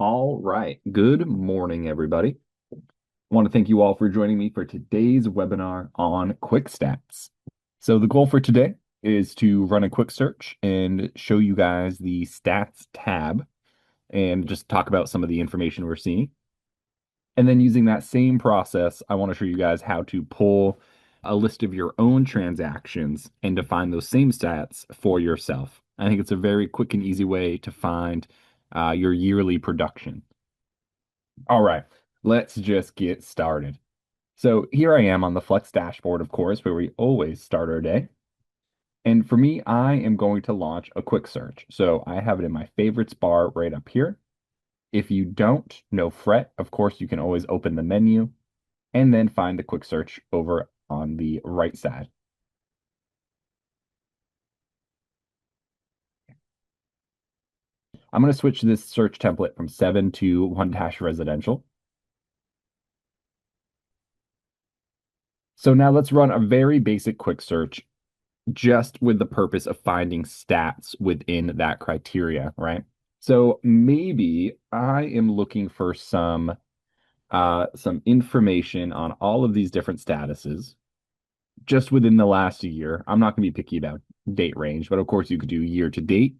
All right. Good morning, everybody. I want to thank you all for joining me for today's webinar on quick stats. So the goal for today is to run a quick search and show you guys the stats tab and just talk about some of the information we're seeing. And then using that same process, I want to show you guys how to pull a list of your own transactions and define those same stats for yourself. I think it's a very quick and easy way to find your yearly production. All right, let's just get started. So here I am on the Flex dashboard, of course, where we always start our day. And for me, I am going to launch a quick search. So I have it in my favorites bar right up here. If you don't, no fret. Of course, you can always open the menu and then find the quick search over on the right side. I'm going to switch this search template from 7 to 1-residential. So now let's run a very basic quick search just with the purpose of finding stats within that criteria, right? So maybe I am looking for some information on all of these different statuses just within the last year. I'm not going to be picky about date range, but of course you could do year to date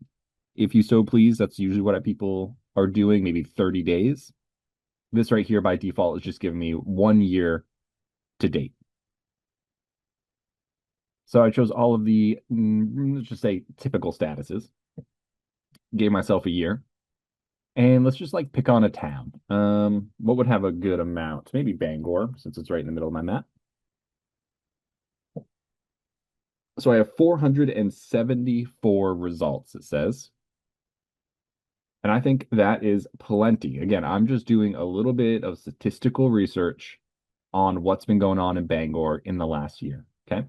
if you so please. That's usually what people are doing, maybe 30 days. This right here by default is just giving me 1 year to date. So I chose all of the, let's just say typical statuses, gave myself a year. And let's just like pick on a town. What would have a good amount? Maybe Bangor, since it's right in the middle of my map. So I have 474 results, it says. And I think that is plenty. Again, I'm just doing a little bit of statistical research on what's been going on in Bangor in the last year. Okay.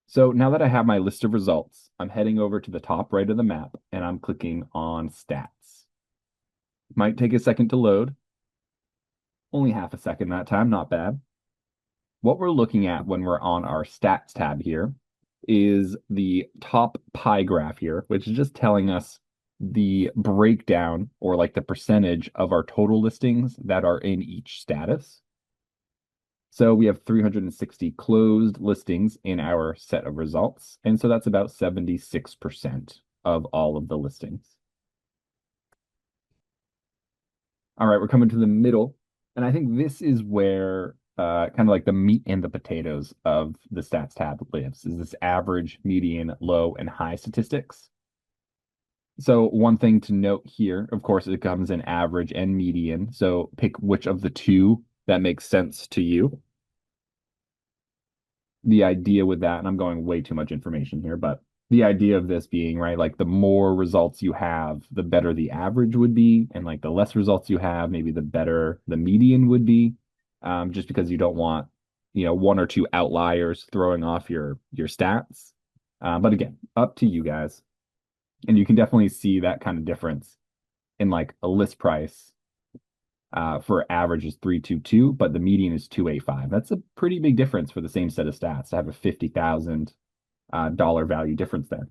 So now that I have my list of results, I'm heading over to the top right of the map and I'm clicking on stats. Might take a second to load. Only half a second that time, not bad. What we're looking at when we're on our stats tab here is the top pie graph here, which is just telling us the breakdown or like the percentage of our total listings that are in each status. So we have 360 closed listings in our set of results. And so that's about 76% of all of the listings. All right, we're coming to the middle. And I think this is where kind of like the meat and the potatoes of the stats tab lives, is this average, median, low, and high statistics. So one thing to note here, of course, it comes in average and median. So pick which of the two that makes sense to you. The idea with that, and I'm going way too much information here, but the idea of this being, right, like the more results you have, the better the average would be, and like the less results you have, maybe the better the median would be, just because you don't want, one or two outliers throwing off your stats. But again, up to you guys. And you can definitely see that kind of difference in like a list price for average is 322, but the median is 285. That's a pretty big difference for the same set of stats to have a $50,000 value difference there.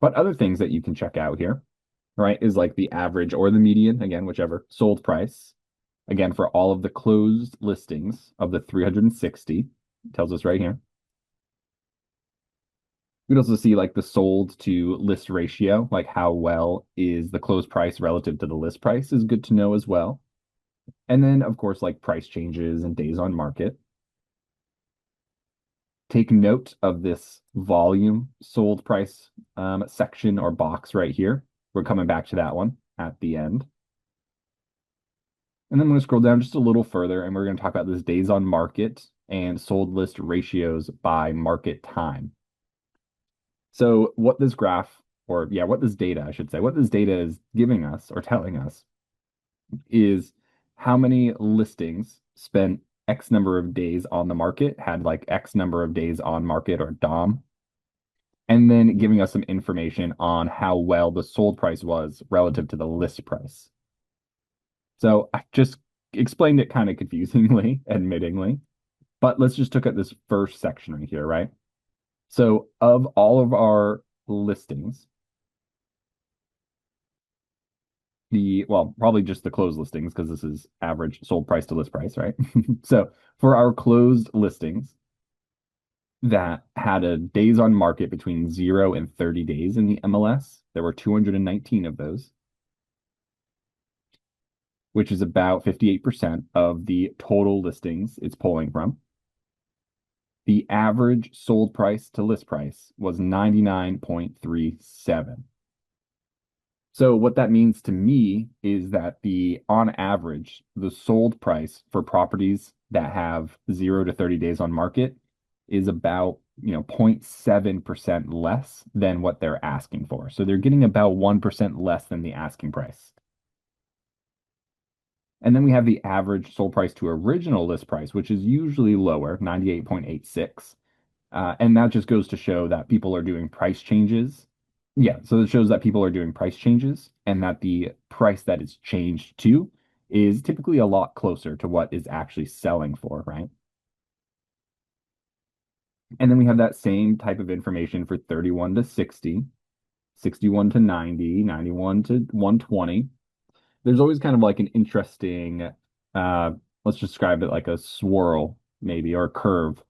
But other things that you can check out here, right, is like the average or the median, again, whichever, sold price. Again, for all of the closed listings of the 360, tells us right here. We can also see like the sold to list ratio, like how well is the closed price relative to the list price is good to know as well. And then, of course, like price changes and days on market. Take note of this volume sold price section or box right here. We're coming back to that one at the end. And then I'm going to scroll down just a little further and we're going to talk about this days on market and sold list ratios by market time. So what this graph, or yeah, what this data, I should say, what this data is giving us or telling us is how many listings spent X number of days on the market, had like X number of days on market or DOM, and then giving us some information on how well the sold price was relative to the list price. So I just explained it kind of confusingly, admittingly, but let's just look at this first section right here, right? So of all of our listings, well, probably just the closed listings because this is average sold price to list price, right? So for our closed listings that had a days on market between 0 and 30 days in the MLS, there were 219 of those, which is about 58% of the total listings it's pulling from. The average sold price to list price was 99.37. So what that means to me is that on average, the sold price for properties that have 0 to 30 days on market is about, 0.7% less than what they're asking for. So they're getting about 1% less than the asking price. And then we have the average sold price to original list price, which is usually lower, 98.86. And that just goes to show that people are doing price changes. Yeah, so it shows that people are doing price changes and that the price that it's changed to is typically a lot closer to what is actually selling for, right? And then we have that same type of information for 31 to 60, 61 to 90, 91 to 120. There's always kind of like an interesting, let's describe it like a swirl, maybe, or a curve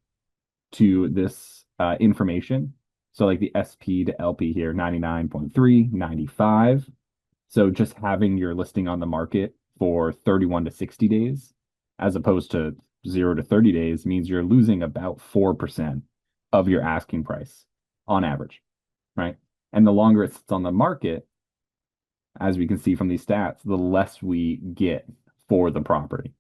to this information. So like the SP to LP here, 99.3, 95. So just having your listing on the market for 31 to 60 days, as opposed to 0 to 30 days, means you're losing about 4% of your asking price on average, right? And the longer it sits on the market, as we can see from these stats, the less we get for the property,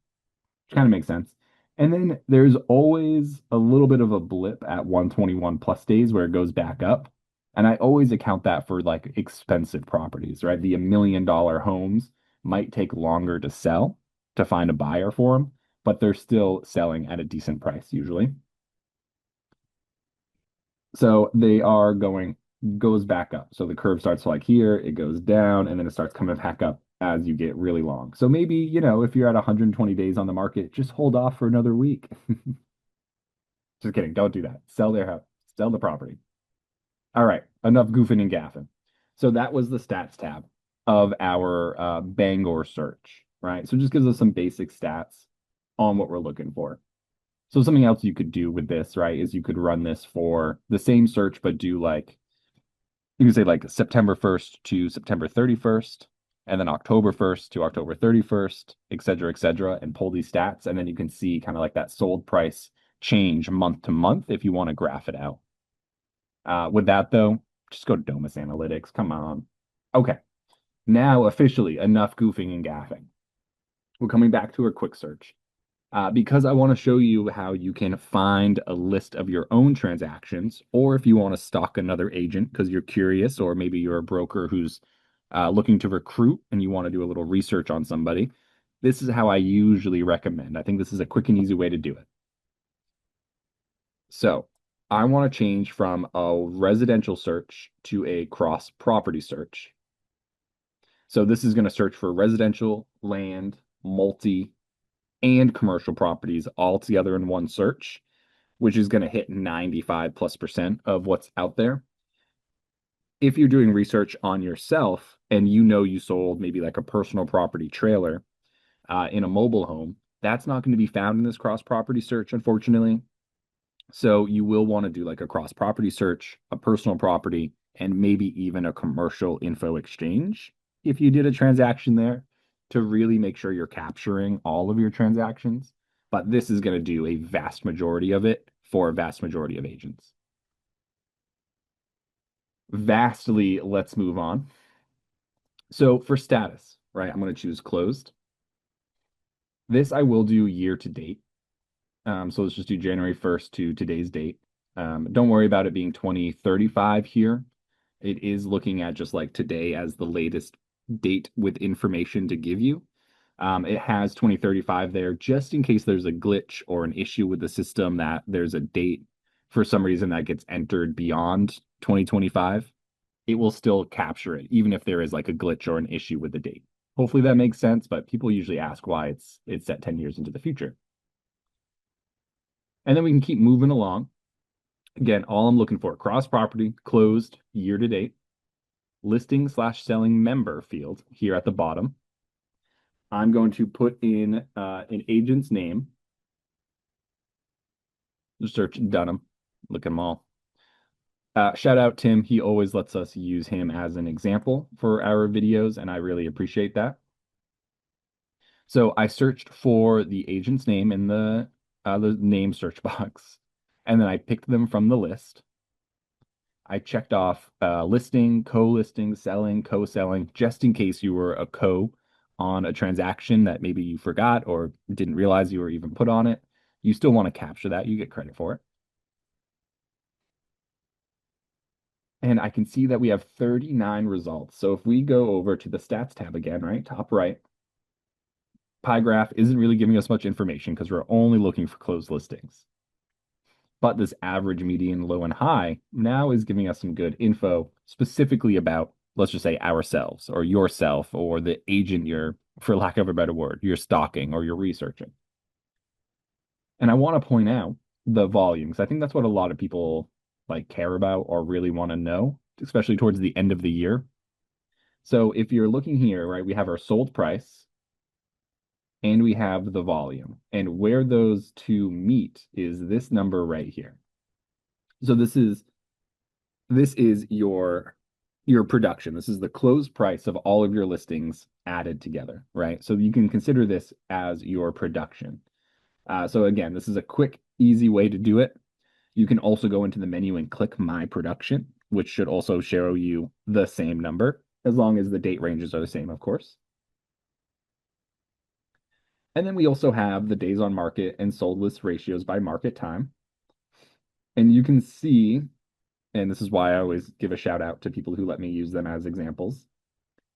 which kind of makes sense. And then there's always a little bit of a blip at 121 plus days where it goes back up. And I always account that for like expensive properties, right? The $1 million homes might take longer to sell to find a buyer for them, but they're still selling at a decent price usually. So they are goes back up. So the curve starts like here, it goes down, and then it starts coming back up as you get really long. So maybe, if you're at 120 days on the market, just hold off for another week. Just kidding. Don't do that. Sell their house, sell the property. All right. Enough goofing and gaffing. So that was the stats tab of our Bangor search, right? So it just gives us some basic stats on what we're looking for. So something else you could do with this, right, is you could run this for the same search, but do like you can say like September 1st to September 31st, and then October 1st to October 31st, et cetera, and pull these stats. And then you can see kind of like that sold price change month to month if you want to graph it out. With that though, just go to Domus Analytics. Come on. Okay. Now officially enough goofing and gaffing. We're coming back to our quick search. Because I want to show you how you can find a list of your own transactions, or if you want to stalk another agent because you're curious, or maybe you're a broker who's looking to recruit and you want to do a little research on somebody, this is how I usually recommend. I think this is a quick and easy way to do it. So I want to change from a residential search to a cross property search. So this is going to search for residential, land, multi, and commercial properties all together in one search, which is going to hit 95+% of what's out there. If you're doing research on yourself and you sold maybe like a personal property trailer in a mobile home, that's not going to be found in this cross property search, unfortunately. So you will want to do like a cross property search, a personal property, and maybe even a commercial info exchange if you did a transaction there to really make sure you're capturing all of your transactions. But this is going to do a vast majority of it for a vast majority of agents. Vastly, let's move on. So for status, right, I'm going to choose closed. This I will do year to date. So let's just do January 1st to today's date. Don't worry about it being 2035 here. It is looking at just like today as the latest date with information to give you. It has 2035 there just in case there's a glitch or an issue with the system that there's a date for some reason that gets entered beyond 2025. It will still capture it, even if there is like a glitch or an issue with the date. Hopefully that makes sense, but people usually ask why it's set 10 years into the future. And then we can keep moving along. Again, all I'm looking for, cross property, closed, year to date. listing/selling member field here at the bottom. I'm going to put in an agent's name. Search Dunham. Look at them all. Shout out Tim. He always lets us use him as an example for our videos, and I really appreciate that. So I searched for the agent's name in the name search box, and then I picked them from the list. I checked off listing, co-listing, selling, co-selling, just in case you were a co on a transaction that maybe you forgot or didn't realize you were even put on it. You still want to capture that. You get credit for it. And I can see that we have 39 results. So if we go over to the stats tab again, right, top right, pie graph isn't really giving us much information because we're only looking for closed listings. But this average, median, low, and high now is giving us some good info specifically about, let's just say, ourselves or yourself or the agent you're, for lack of a better word, you're stalking or you're researching. And I want to point out the volume because I think that's what a lot of people like care about or really want to know, especially towards the end of the year. So if you're looking here, right, we have our sold price and we have the volume. And where those two meet is this number right here. So this is your production. This is the closed price of all of your listings added together, right? So you can consider this as your production. So again, this is a quick, easy way to do it. You can also go into the menu and click My Production, which should also show you the same number, as long as the date ranges are the same, of course. And then we also have the days on market and sold list ratios by market time. And you can see, and this is why I always give a shout out to people who let me use them as examples,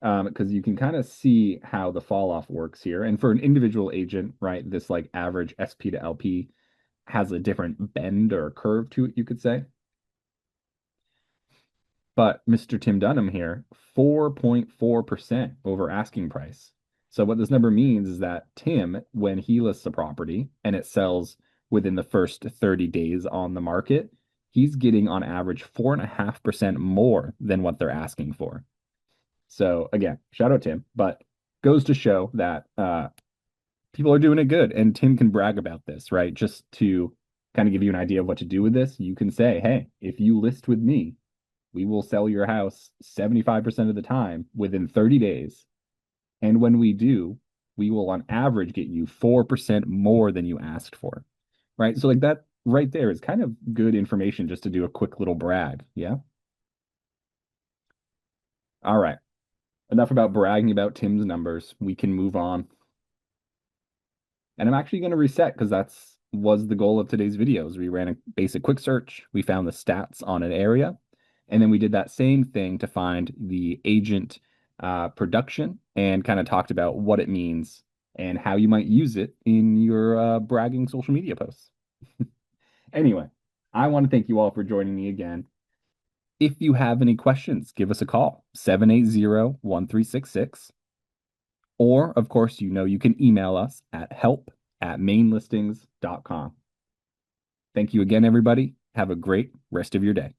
because you can kind of see how the fall off works here. And for an individual agent, right, this like average SP to LP has a different bend or curve to it, you could say. But Mr. Tim Dunham here, 4.4% over asking price. So what this number means is that Tim, when he lists a property and it sells within the first 30 days on the market, he's getting on average 4.5% more than what they're asking for. So again, shout out Tim, but goes to show that people are doing it good, and Tim can brag about this, right? Just to kind of give you an idea of what to do with this, you can say, hey, if you list with me, we will sell your house 75% of the time within 30 days. And when we do, we will on average get you 4% more than you asked for, right? So like that right there is kind of good information just to do a quick little brag. Yeah. All right. Enough about bragging about Tim's numbers. We can move on. And I'm actually going to reset because that's was the goal of today's videos. We ran a basic quick search. We found the stats on an area. And then we did that same thing to find the agent production and kind of talked about what it means and how you might use it in your bragging social media posts. Anyway, I want to thank you all for joining me again. If you have any questions, give us a call, 780-1366. Or, of course, you can email us at help@mainlistings.com. Thank you again, everybody. Have a great rest of your day.